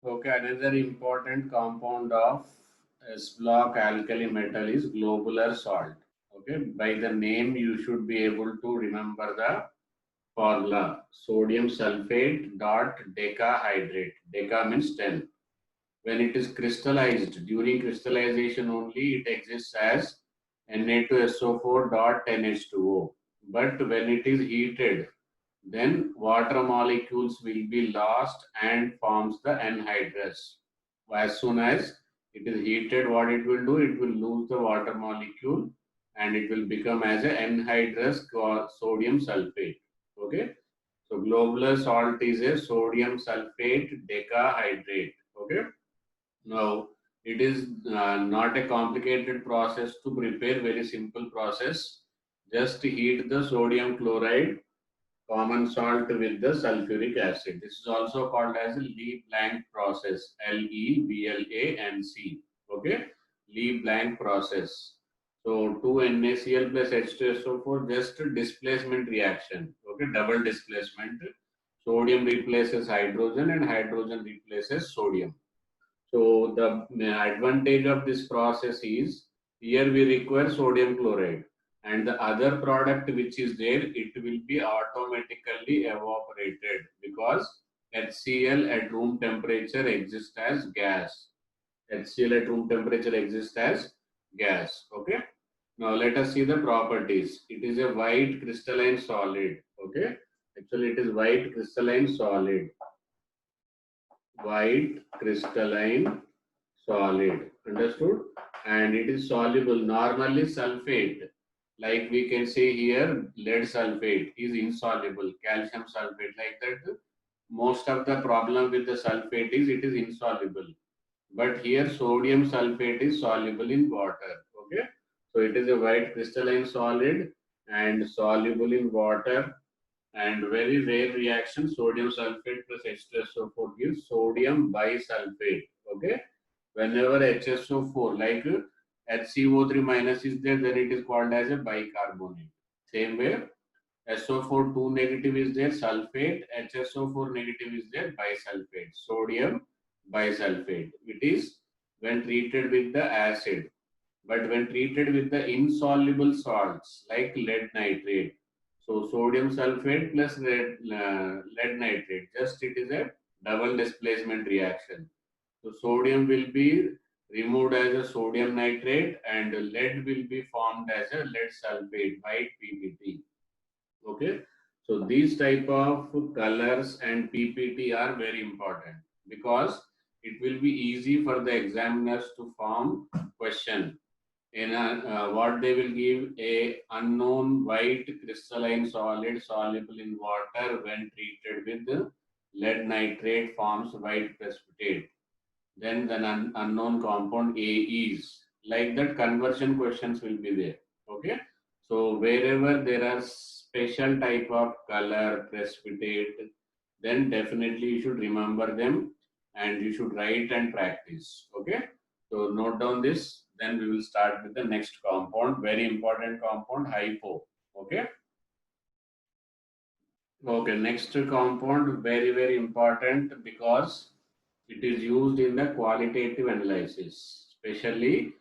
Okay, another important compound of S-block alkali metal is globular salt. Okay, by the name you should be able to remember the formula: sodium sulfate dot decahydrate. Deca means 10. When it is crystallized, during crystallization only it exists as Na2SO4 dot NH2O. But when it is heated, then water molecules will be lost and forms the anhydrous. As soon as it is heated, what it will do, it will lose the water molecule and it will become as a anhydrous sodium sulfate. Okay, so globular salt is a sodium sulfate decahydrate. Okay, now it is not a complicated process to prepare, very simple process. Just heat the sodium chloride common salt with the sulfuric acid. This is also called as a Lee-Blanc process. Leblanc. Okay, Lee-Blanc process. So 2NaCl plus H2SO4, just displacement reaction. Okay, double displacement. Sodium replaces hydrogen and hydrogen replaces sodium. So the advantage of this process is here we require sodium chloride, and the other product which is there, it will be automatically evaporated because HCl at room temperature exists as gas. HCl at room temperature exists as gas. Okay. Now let us see the properties. It is a white crystalline solid. Okay. Actually, it is white crystalline solid. White crystalline solid. Understood? And it is soluble. Normally sulfate, like we can say here, lead sulfate is insoluble. Calcium sulfate, like that. Most of the problem with the sulfate is it is insoluble. But here sodium sulfate is soluble in water. Okay. So it is a white crystalline solid and soluble in water, and very rare reaction, sodium sulfate plus H2SO4 gives sodium bisulfate. Okay, whenever HSO4 like HCO3 minus is there, then it is called as a bicarbonate. Same way, SO4 2 negative is there, sulfate, HSO4 negative is there, bisulfate, sodium bisulfate. It is when treated with the acid, but when treated with the insoluble salts like lead nitrate, so sodium sulfate plus lead nitrate, just it is a double displacement reaction. So sodium will be removed as a sodium nitrate and lead will be formed as a lead sulfate, white PPT. Okay, so these type of colors and PPT are very important because it will be easy for the examiners to form question. In what they will give, a unknown white crystalline solid soluble in water when treated with lead nitrate forms white precipitate. Then the unknown compound A is, like that conversion questions will be there. Okay, so wherever there are special type of color precipitate, then definitely you should remember them and you should write and practice. Okay, so note down this, then we will start with the next compound, very important compound, hypo. Okay, okay, next compound, very very important because it is used in the qualitative analysis, especially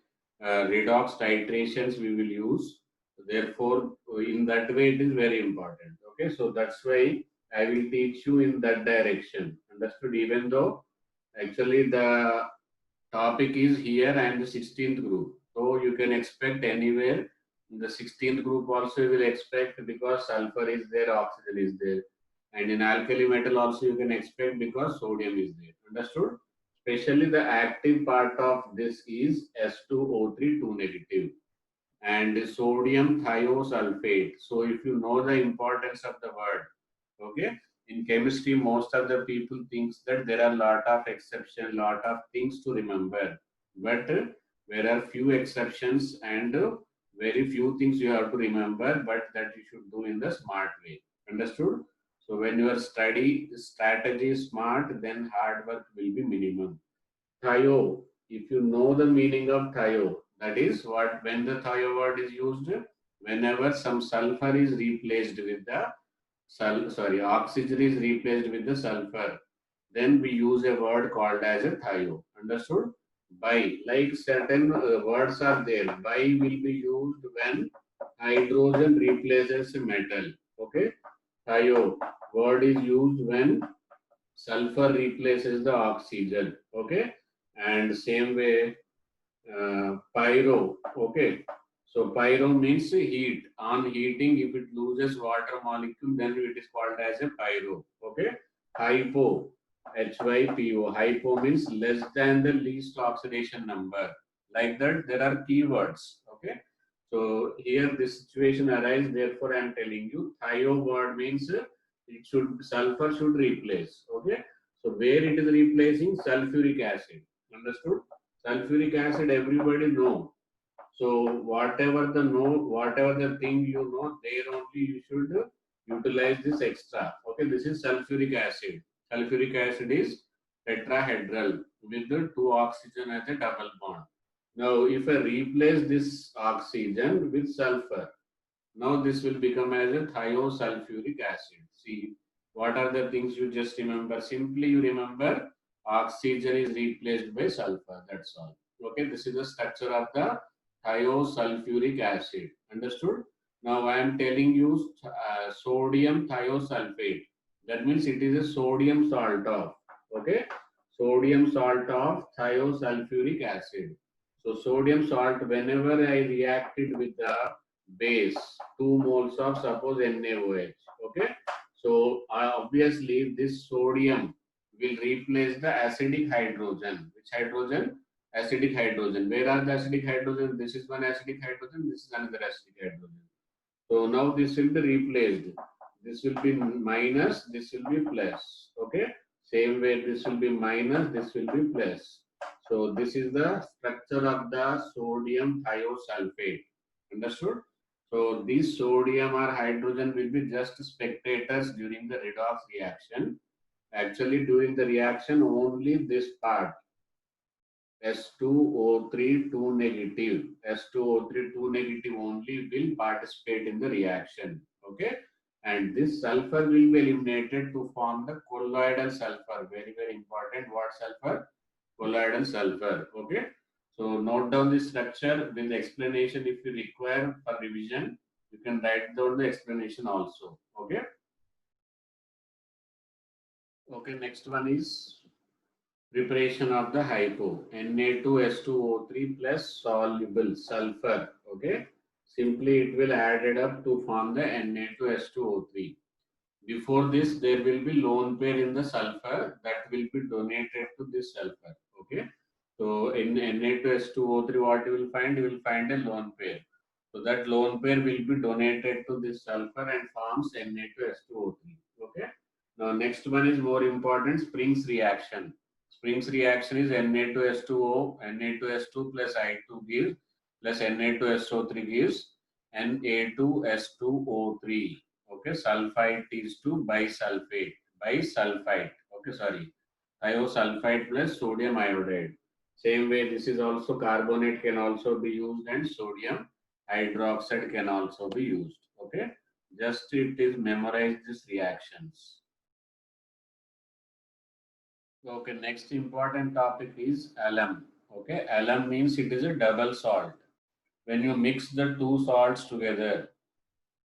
redox titrations we will use. Therefore, in that way, it is very important. Okay, so that's why I will teach you in that direction. Understood? Even though actually the topic is here and the 16th group, so you can expect anywhere in the 16th group also you will expect because sulfur is there, oxygen is there, and in alkali metal also you can expect because sodium is there. Understood? Especially the active part of this is S2O3 2 negative and sodium thiosulfate. So if you know the importance of the word, okay, in chemistry most of the people thinks that there are lot of exception, lot of things to remember, but there are few exceptions and very few things you have to remember, but that you should do in the smart way. Understood? So when your study strategy is smart, then hard work will be minimum. Thio, if you know the meaning of thio, that is what, when the thio word is used, whenever some sulfur is replaced with the oxygen is replaced with the sulfur. then we use a word called as a thio. Understood? Bi, like certain words are there. Bi will be used when hydrogen replaces metal. Okay? Thio word is used when sulfur replaces the oxygen. Okay? And same way, pyro. Okay? So pyro means heat. On heating, if it loses water molecule, then it is called as a pyro. Okay? Hypo, HYPO. Hypo means less than the least oxidation number. Like that, there are keywords. Okay? So here this situation arises. Therefore, I am telling you, thio word means it should sulfur should replace. Okay? So where it is replacing sulfuric acid. Understood? Sulfuric acid, everybody know. So whatever the thing you know, there only you should utilize this extra. Okay, this is sulfuric acid. Sulfuric acid is tetrahedral with the two oxygen as a double bond. Now, if I replace this oxygen with sulfur, now this will become as a thiosulfuric acid. See, what are the things you just remember? Simply you remember oxygen is replaced by sulfur. That's all. Okay, this is the structure of the thiosulfuric acid. Understood? Now I am telling you sodium thiosulfate. That means it is a sodium salt of, okay, sodium salt of thiosulfuric acid. So sodium salt, whenever I reacted with the base, 2 moles of suppose NaOH. Okay, so obviously this sodium will replace the acidic hydrogen. Which hydrogen? Acidic hydrogen. Where are the acidic hydrogen? This is one acidic hydrogen. This is another acidic hydrogen. So now this will be replaced. This will be minus. This will be plus. Okay. Same way this will be minus. This will be plus. So this is the structure of the sodium thiosulfate. Understood? So these sodium or hydrogen will be just spectators during the redox reaction. Actually, during the reaction, only this part S2O3 2 negative, S2O3 2 negative only will participate in the reaction. Okay, and this sulfur will be eliminated to form the colloidal sulfur. Very, very important. What sulfur? Colloidal sulfur. Okay, so note down the structure with the explanation. If you require for revision, you can write down the explanation also. Okay. Okay, next one is preparation of the hypo. Na2S2O3 plus soluble sulfur. Okay, simply it will add it up to form the Na2S2O3. Before this, there will be lone pair in the sulfur that will be donated to this sulfur. Okay, so in Na2S2O3, what you will find? You will find a lone pair. So that lone pair will be donated to this sulfur and forms Na2S2O3. Okay. Now next one is more important, Springs reaction. Springs reaction is Na2S2O, Na2S2 plus I2 gives plus Na2SO3 gives Na2S2O3. Okay, sulfite is to bisulfate, bisulfite. Okay, sorry, thiosulfite plus sodium iodide. Same way, this is also carbonate can also be used and sodium hydroxide can also be used. Okay, just it is memorize these reactions. Okay, next important topic is alum. Okay, alum means it is a double salt. When you mix the two salts together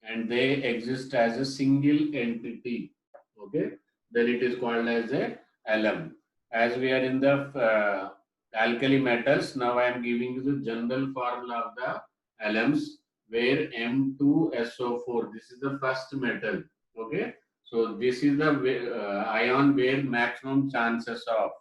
and they exist as a single entity, okay, then it is called as a alum. As we are in the alkali metals, now I am giving you the general formula of the alums, where M2SO4, this is the first metal, okay. So this is the ion where maximum chances of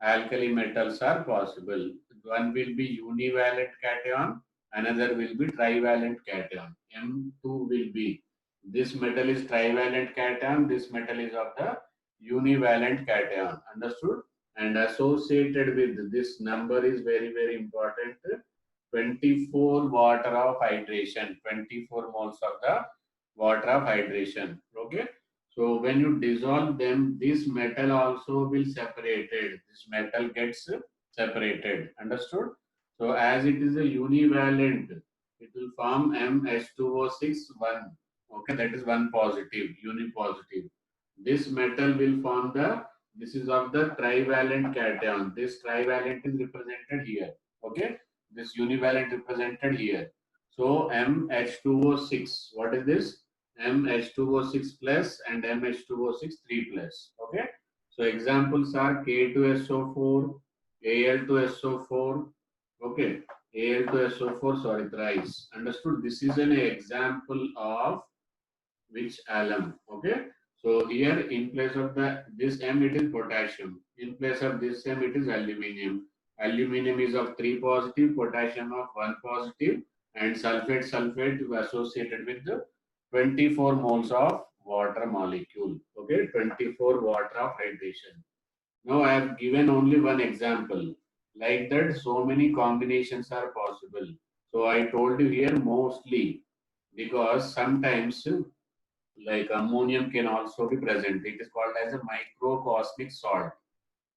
alkali metals are possible. One will be univalent cation, another will be trivalent cation. M2 will be, this metal is trivalent cation, this metal is of the univalent cation. Understood? And associated with this number is very, very important. 24 water of hydration, 24 moles of the water of hydration. Okay. So when you dissolve them, this metal also will separated. This metal gets separated. Understood? So as it is a univalent, it will form MH2O6 1. Okay, that is one positive, unipositive. This metal will form the, this is of the trivalent cation. This trivalent is represented here. Okay. This univalent represented here. So MH2O6. What is this? MH2O6 plus and MH2O6 3 plus. Okay. So examples are K2SO4, Al2SO4. Okay. Al2SO4, sorry, thrice. Understood? This is an example of which alum. Okay. So here in place of the this M it is potassium. In place of this M it is aluminium. Aluminium is of 3 positive, potassium of 1 positive, and sulfate associated with the 24 moles of water molecule. Okay, 24 water of hydration. Now I have given only one example. Like that, so many combinations are possible. So I told you here mostly because sometimes like ammonium can also be present. It is called as a microcosmic salt.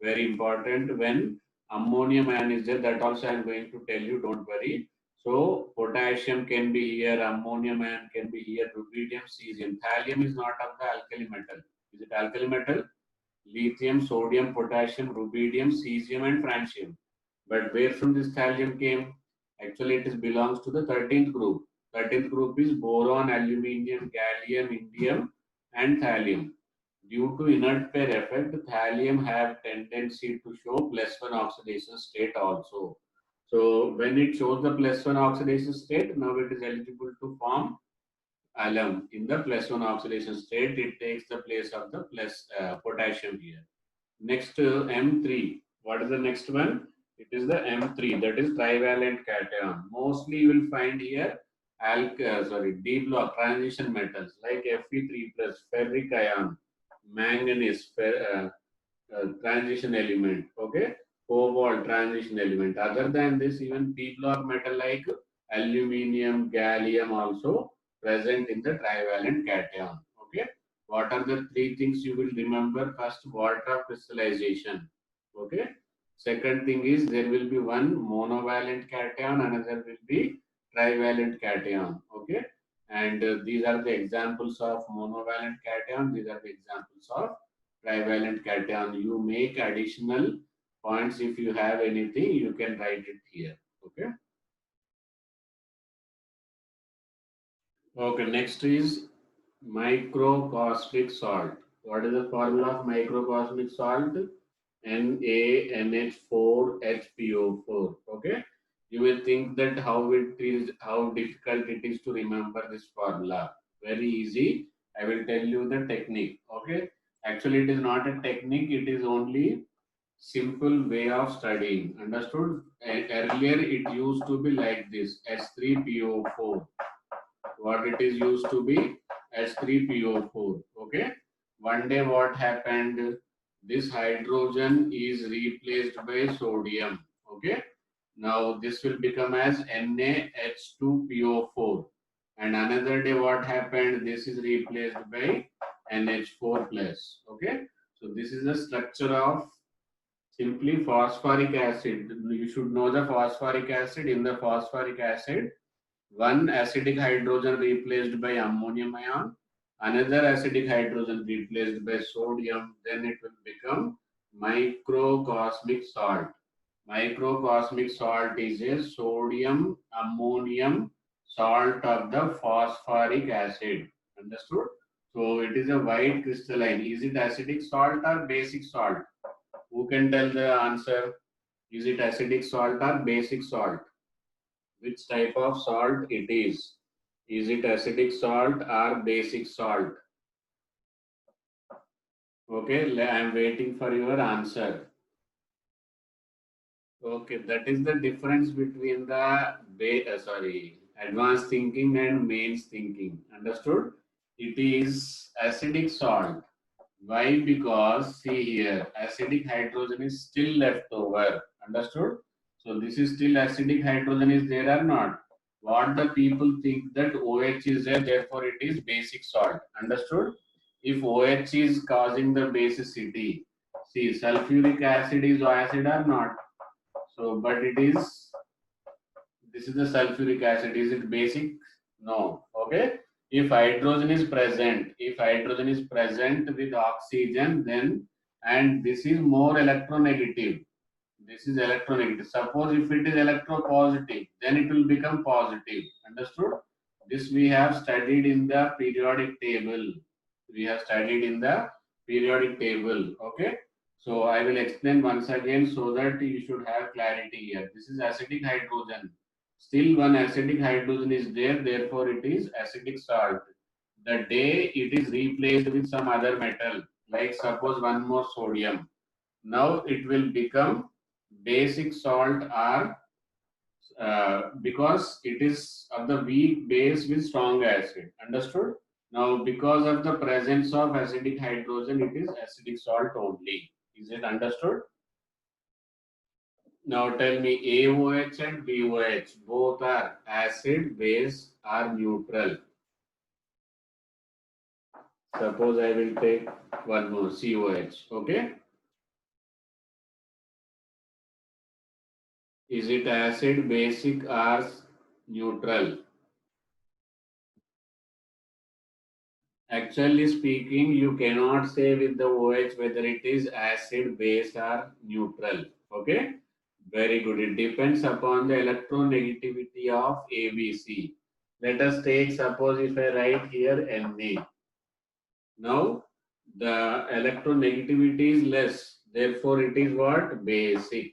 Very important when ammonium ion is there. That also I am going to tell you. Don't worry. So potassium can be here, ammonium ion can be here, rubidium, cesium. Thallium is not of the alkali metal. Is it alkali metal? Lithium, sodium, potassium, rubidium, cesium, and francium. But where from this thallium came? Actually, it is belongs to the 13th group. 13th group is boron, aluminium, gallium, indium, and thallium. Due to inert pair effect, thallium have tendency to show +1 oxidation state also. So when it shows the +1 oxidation state, now it is eligible to form alum. In the +1 oxidation state, it takes the place of the potassium here. Next, M3. What is the next one? It is the M3, that is trivalent cation. Mostly you will find here D block transition metals like Fe3 plus, ferric ion, manganese, transition element. Okay, cobalt transition element. Other than this, even P block metal like aluminium, gallium also present in the trivalent cation. Okay, what are the three things you will remember? First, water crystallization. Okay. Second thing is there will be one monovalent cation, another will be trivalent cation. Okay. And these are the examples of monovalent cation. These are the examples of trivalent cation. You make additional points if you have anything, you can write it here. Okay. Okay. Next is microcosmic salt. What is the formula of microcosmic salt? NaNH4HPO4. Okay. You will think that how difficult it is to remember this formula. Very easy. I will tell you the technique. Okay. Actually, it is not a technique. It is only simple way of studying. Understood? Earlier, it used to be like this: S3PO4. What it is used to be? S3PO4. Okay. One day what happened? This hydrogen is replaced by sodium. Okay. Now this will become as NaH2PO4. And another day what happened? This is replaced by NH4 plus. Okay. So this is the structure of simply phosphoric acid. You should know the phosphoric acid. In the phosphoric acid, one acidic hydrogen replaced by ammonium ion, another acidic hydrogen replaced by sodium, then it will become microcosmic salt. Microcosmic salt is a sodium ammonium salt of the phosphoric acid. Understood? So it is a white crystalline. Is it acidic salt or basic salt? Who can tell the answer? Is it acidic salt or basic salt? Which type of salt it is? Is it acidic salt or basic salt? Okay, I am waiting for your answer. Okay, that is the difference between the advanced thinking and mains thinking. Understood? It is acidic salt. Why? Because see here, acidic hydrogen is still left over. Understood? So this is still acidic hydrogen is there or not? What the people think that OH is there, therefore it is basic salt. Understood? If OH is causing the basicity, see sulfuric acid is acid or not? So, but it is, this is the sulfuric acid. Is it basic? No. Okay. If hydrogen is present, with oxygen, then, and this is more electronegative. This is electronegative. Suppose if it is electropositive, then it will become positive. Understood? This we have studied in the periodic table. We have studied in the periodic table. Okay. So I will explain once again so that you should have clarity here. This is acidic hydrogen. Still one acidic hydrogen is there, therefore it is acidic salt. The day it is replaced with some other metal, like suppose one more sodium, now it will become basic salt, or because it is of the weak base with strong acid. Understood? Now, because of the presence of acidic hydrogen, it is acidic salt only. Is it understood? Now tell me, AOH and BOH both are acid, base, or neutral. Suppose I will take one more, COH. Okay. Is it acid, basic, or neutral? Actually speaking, you cannot say with the OH whether it is acid, base, or neutral. Okay. Very good. It depends upon the electronegativity of ABC. Let us take, suppose if I write here Na. Now, the electronegativity is less. Therefore, it is what? Basic.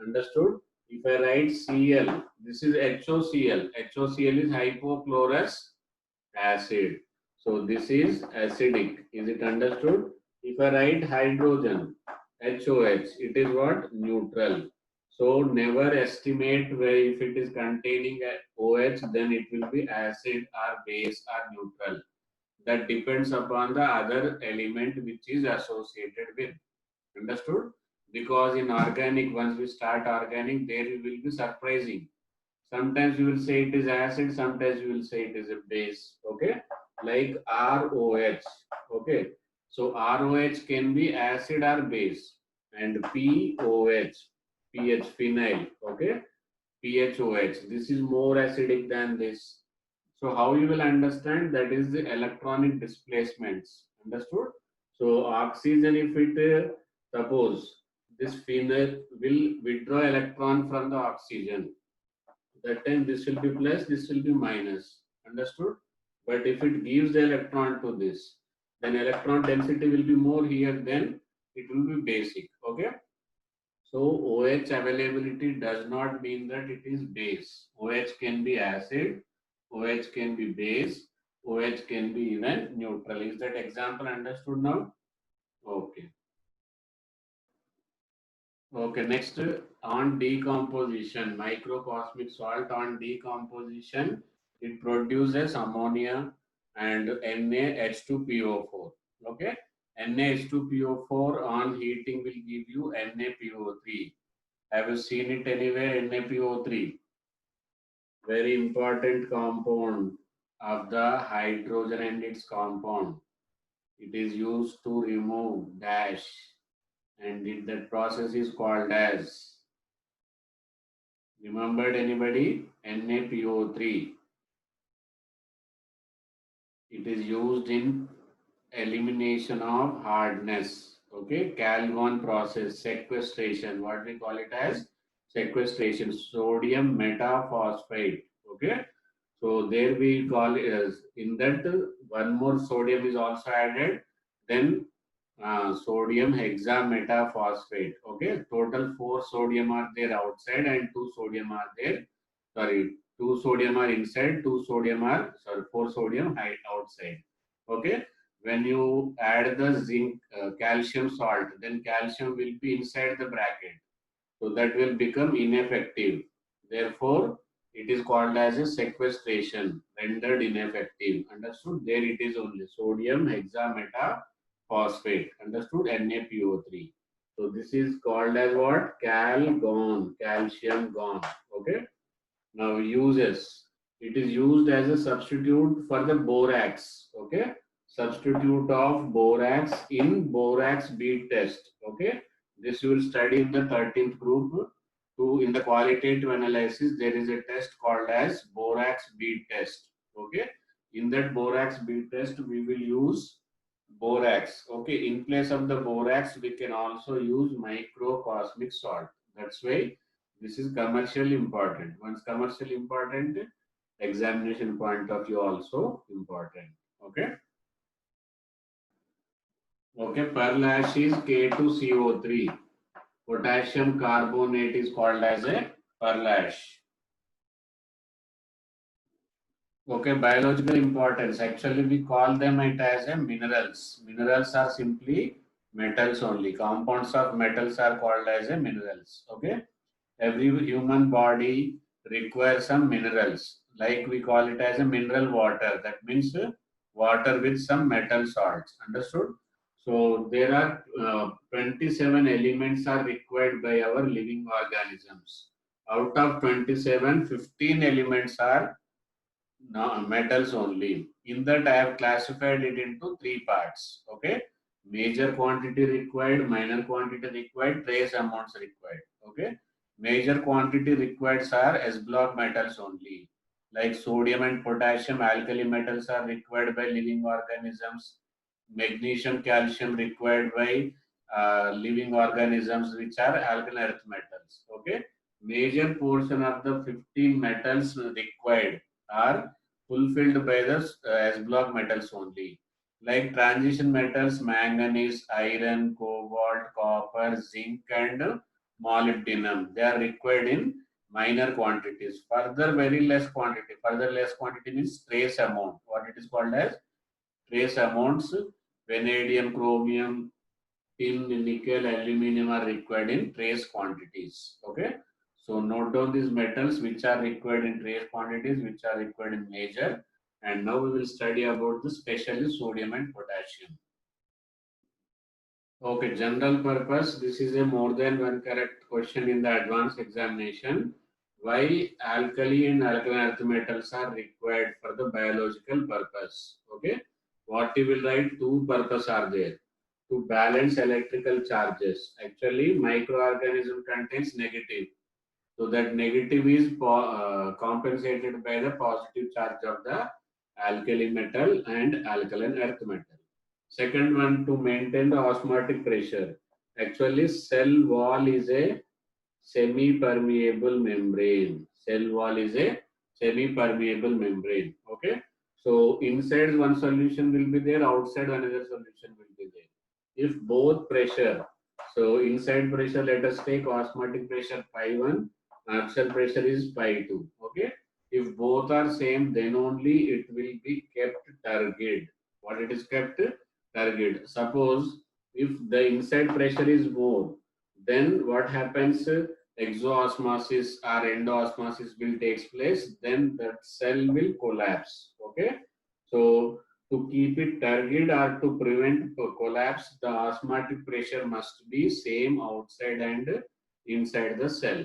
Understood? If I write Cl, this is HOCl. HOCl is hypochlorous acid. So this is acidic. Is it understood? If I write hydrogen, HOH, it is what? Neutral. So never estimate where if it is containing a OH, then it will be acid or base or neutral. That depends upon the other element which is associated with. Understood? Because in organic, once we start organic, there will be surprising. Sometimes you will say it is acid, sometimes you will say it is a base. Okay, like ROH. Okay, so ROH can be acid or base, and POH, pH, phenyl. Okay, PHOH. This is more acidic than this. So how you will understand, that is the electronic displacements. Understood? So oxygen, if it suppose this phenyl will withdraw electron from the oxygen, that time this will be plus, this will be minus. Understood? But if it gives the electron to this, then electron density will be more here, then it will be basic. Okay. So OH availability does not mean that it is base. OH can be acid, OH can be base, OH can be even neutral. Is that example understood now? Okay. Okay, next on decomposition, microcosmic salt on decomposition, it produces ammonia and NaH2PO4. Okay, NaH2PO4 on heating will give you NaPO3. Have you seen it anywhere? NaPO3, very important compound of the hydrogen and its compound. It is used to remove dash, and that process is called as, remembered anybody? NaPO3. It is used in elimination of hardness. Okay, Calgon process, sequestration. What we call it as sequestration, sodium metaphosphate. Okay, so there we call it as, in that one more sodium is also added. Then sodium hexametaphosphate. Okay, total 4 sodium are there outside and 2 sodium are there. Sorry, 2 sodium are inside, 2 sodium are, sorry, 4 sodium outside. Okay, when you add the zinc, calcium salt, then calcium will be inside the bracket. So that will become ineffective. Therefore, it is called as a sequestration, rendered ineffective. Understood? There it is only sodium hexametaphosphate. Understood? NaPO3. So this is called as what? Calgon, calcium gone. Okay. Now uses. It is used as a substitute for the borax. Okay. Substitute of borax in borax bead test. Okay. This you will study in the 13th group. In the qualitative analysis, there is a test called as borax bead test. Okay. In that borax bead test, we will use borax. Okay, in place of the borax, we can also use microcosmic salt. That's why this is commercially important. Once commercially important, examination point of view also important. Okay. Okay, pearl ash is K2CO3. Potassium carbonate is called as a pearl ash. Okay, biological importance. Actually, we call them it as a minerals. Minerals are simply metals only. Compounds of metals are called as a minerals. Okay, every human body requires some minerals. Like we call it as a mineral water. That means water with some metal salts. Understood? So there are 27 elements are required by our living organisms. Out of 27, 15 elements are metals only. In that, I have classified it into three parts. Okay, major quantity required, minor quantity required, trace amounts required. Okay, major quantity required are S block metals only. Like sodium and potassium, alkali metals are required by living organisms. Magnesium, calcium required by living organisms, which are alkaline earth metals. Okay, major portion of the 15 metals required are fulfilled by the S block metals only. Like transition metals, manganese, iron, cobalt, copper, zinc, and molybdenum. They are required in minor quantities. Further, very less quantity. Further less quantity means trace amount. What it is called as trace amounts. Vanadium, chromium, tin, nickel, aluminum are required in trace quantities. Okay. So note down these metals which are required in trace quantities, which are required in major. And now we will study about the specially sodium and potassium. Okay, general purpose. This is a more than one correct question in the advanced examination. Why alkali and alkaline earth metals are required for the biological purpose? Okay, what you will write, two purpose are there. To balance electrical charges. Actually, microorganism contains negative. So that negative is compensated by the positive charge of the alkali metal and alkaline earth metal. Second one, to maintain the osmotic pressure. Actually, cell wall is a semi-permeable membrane. Cell wall is a semi-permeable membrane. Okay. So inside one solution will be there, outside another solution will be there. If both pressure, so inside pressure, let us take osmotic pressure pi 1, outside pressure is pi 2. Okay. If both are same, then only it will be kept turgid. What it is kept? Turgid. Suppose if the inside pressure is more, then what happens? Exoosmosis or endoosmosis will take place, then that cell will collapse. Okay, so to keep it turgid or to prevent collapse, the osmotic pressure must be same outside and inside the cell.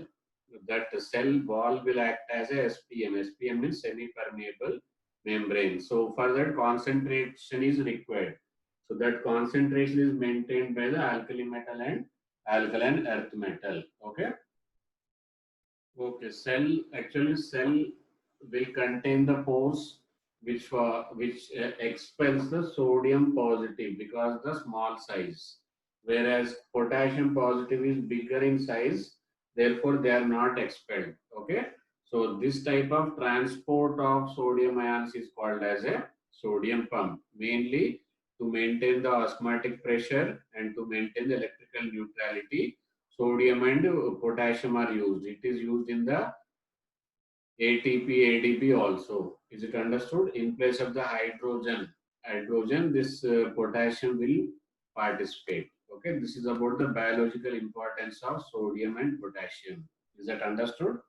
That cell wall will act as a SPM. SPM means semi-permeable membrane. So for that concentration is required. So that concentration is maintained by the alkali metal and alkaline earth metal. Okay. Okay, cell will contain the pores which expels the sodium positive because the small size, whereas potassium positive is bigger in size, therefore they are not expelled. Okay, so this type of transport of sodium ions is called as a sodium pump, mainly to maintain the osmotic pressure and to maintain the electrical neutrality. Sodium and potassium are used. It is used in the ATP, ADP also. Is it understood? In place of the hydrogen, this potassium will participate. Okay, this is about the biological importance of sodium and potassium. Is that understood?